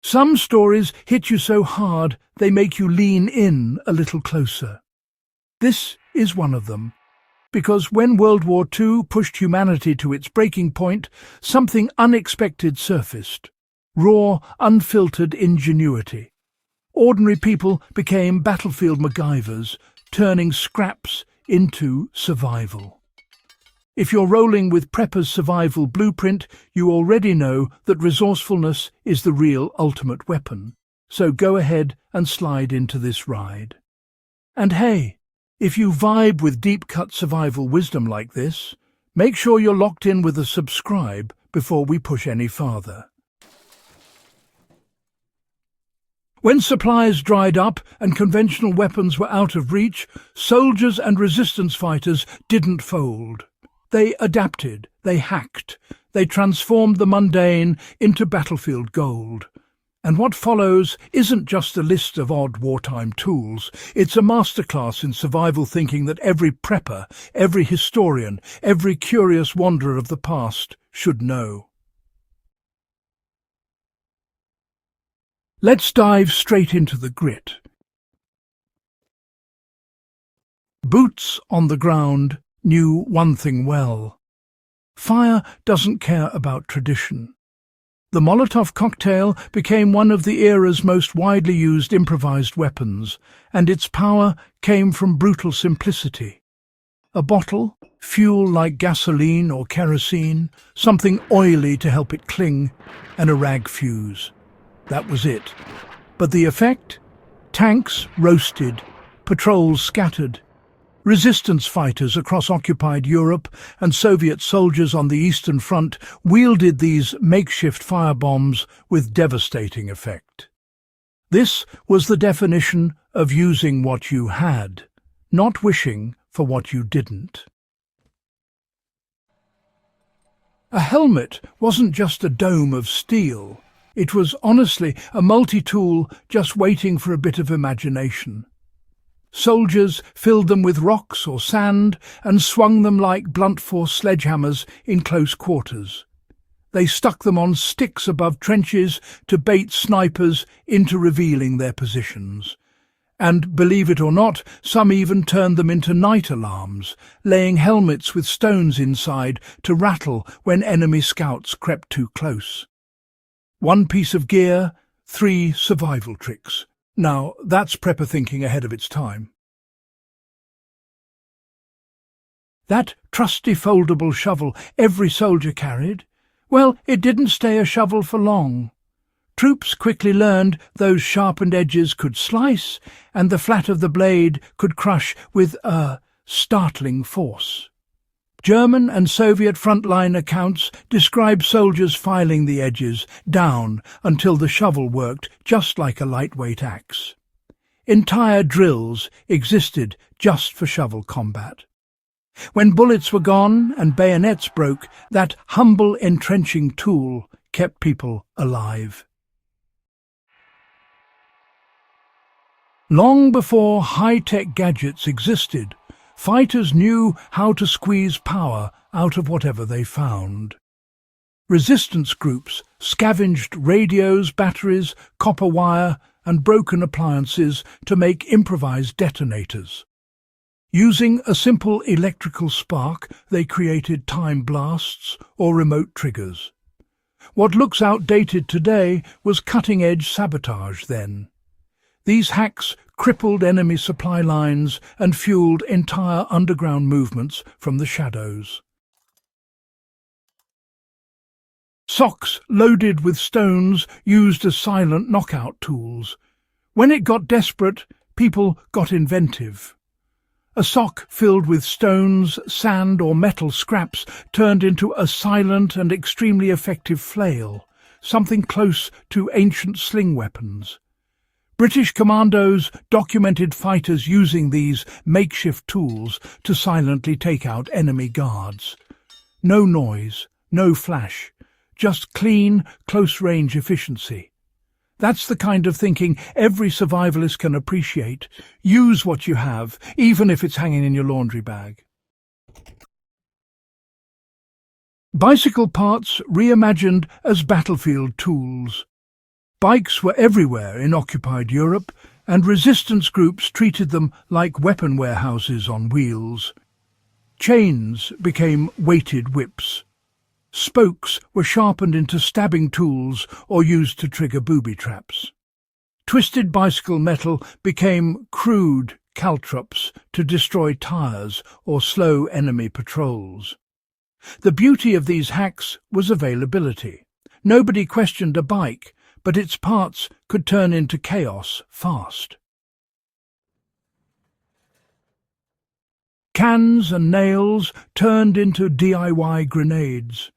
Some stories hit you so hard they make you lean in a little closer. This is one of them, because when World War II pushed humanity to its breaking point, something unexpected surfaced: raw, unfiltered ingenuity. Ordinary people became battlefield MacGyvers, turning scraps into survival. If you're rolling with Prepper's survival blueprint, you already know that resourcefulness is the real ultimate weapon. So go ahead and slide into this ride. And hey, if you vibe with deep-cut survival wisdom like this, make sure you're locked in with a subscribe before we push any farther. When supplies dried up and conventional weapons were out of reach, soldiers and resistance fighters didn't fold. They adapted, they hacked, they transformed the mundane into battlefield gold. And what follows isn't just a list of odd wartime tools, it's a masterclass in survival thinking that every prepper, every historian, every curious wanderer of the past should know. Let's dive straight into the grit. Boots on the ground knew one thing well. Fire doesn't care about tradition. The Molotov cocktail became one of the era's most widely used improvised weapons, and its power came from brutal simplicity. A bottle, fuel like gasoline or kerosene, something oily to help it cling, and a rag fuse. That was it. But the effect? Tanks roasted, patrols scattered. Resistance fighters across occupied Europe and Soviet soldiers on the Eastern Front wielded these makeshift firebombs with devastating effect. This was the definition of using what you had, not wishing for what you didn't. A helmet wasn't just a dome of steel. It was honestly a multi-tool just waiting for a bit of imagination. Soldiers filled them with rocks or sand and swung them like blunt force sledgehammers in close quarters. They stuck them on sticks above trenches to bait snipers into revealing their positions. And, believe it or not, some even turned them into night alarms, laying helmets with stones inside to rattle when enemy scouts crept too close. One piece of gear, 3 survival tricks. Now, that's prepper thinking ahead of its time. That trusty foldable shovel every soldier carried, well, it didn't stay a shovel for long. Troops quickly learned those sharpened edges could slice, and the flat of the blade could crush with a startling force. German and Soviet frontline accounts describe soldiers filing the edges down until the shovel worked just like a lightweight axe. Entire drills existed just for shovel combat. When bullets were gone and bayonets broke, that humble entrenching tool kept people alive. Long before high-tech gadgets existed, fighters knew how to squeeze power out of whatever they found. Resistance groups scavenged radios, batteries, copper wire, and broken appliances to make improvised detonators. Using a simple electrical spark, they created time blasts or remote triggers. What looks outdated today was cutting-edge sabotage then. These hacks crippled enemy supply lines and fueled entire underground movements from the shadows. Socks loaded with stones used as silent knockout tools. When it got desperate, people got inventive. A sock filled with stones, sand or metal scraps turned into a silent and extremely effective flail, something close to ancient sling weapons. British commandos documented fighters using these makeshift tools to silently take out enemy guards. No noise, no flash, just clean, close-range efficiency. That's the kind of thinking every survivalist can appreciate. Use what you have, even if it's hanging in your laundry bag. Bicycle parts reimagined as battlefield tools. Bikes were everywhere in occupied Europe, and resistance groups treated them like weapon warehouses on wheels. Chains became weighted whips. Spokes were sharpened into stabbing tools or used to trigger booby traps. Twisted bicycle metal became crude caltrops to destroy tyres or slow enemy patrols. The beauty of these hacks was availability. Nobody questioned a bike, but its parts could turn into chaos fast. Cans and nails turned into DIY grenades.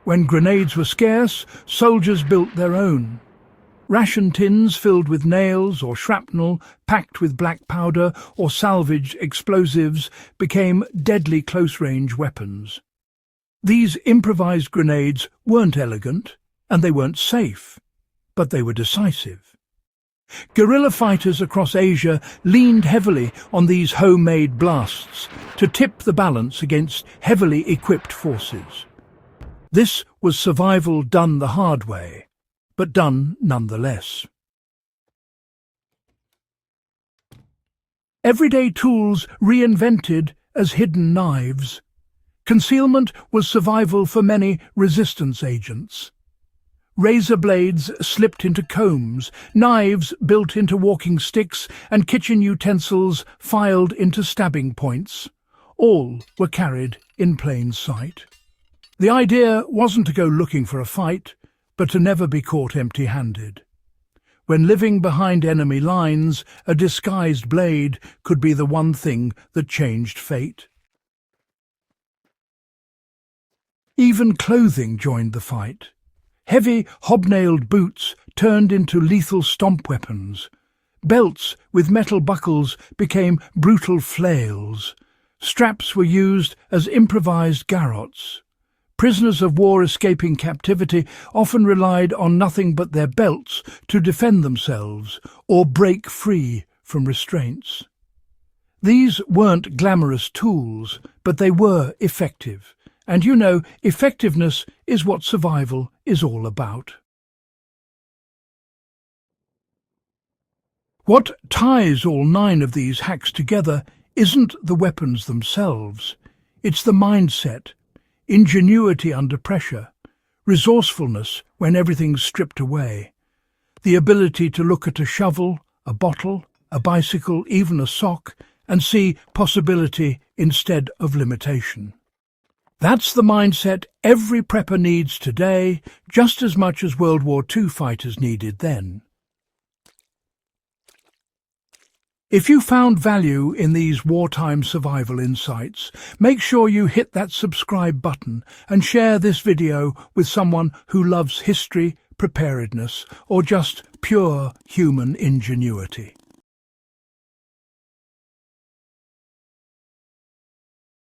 When grenades were scarce, soldiers built their own. Ration tins filled with nails or shrapnel, packed with black powder or salvaged explosives, became deadly close-range weapons. These improvised grenades weren't elegant, and they weren't safe, but they were decisive. Guerrilla fighters across Asia leaned heavily on these homemade blasts to tip the balance against heavily equipped forces. This was survival done the hard way, but done nonetheless. Everyday tools reinvented as hidden knives. Concealment was survival for many resistance agents. Razor blades slipped into combs, knives built into walking sticks, and kitchen utensils filed into stabbing points. All were carried in plain sight. The idea wasn't to go looking for a fight, but to never be caught empty-handed. When living behind enemy lines, a disguised blade could be the one thing that changed fate. Even clothing joined the fight. Heavy, hobnailed boots turned into lethal stomp weapons. Belts with metal buckles became brutal flails. Straps were used as improvised garrots. Prisoners of war escaping captivity often relied on nothing but their belts to defend themselves or break free from restraints. These weren't glamorous tools, but they were effective. And you know, effectiveness is what survival is all about. What ties all 9 of these hacks together isn't the weapons themselves. It's the mindset, ingenuity under pressure, resourcefulness when everything's stripped away, the ability to look at a shovel, a bottle, a bicycle, even a sock, and see possibility instead of limitation. That's the mindset every prepper needs today, just as much as World War II fighters needed then. If you found value in these wartime survival insights, make sure you hit that subscribe button and share this video with someone who loves history, preparedness, or just pure human ingenuity.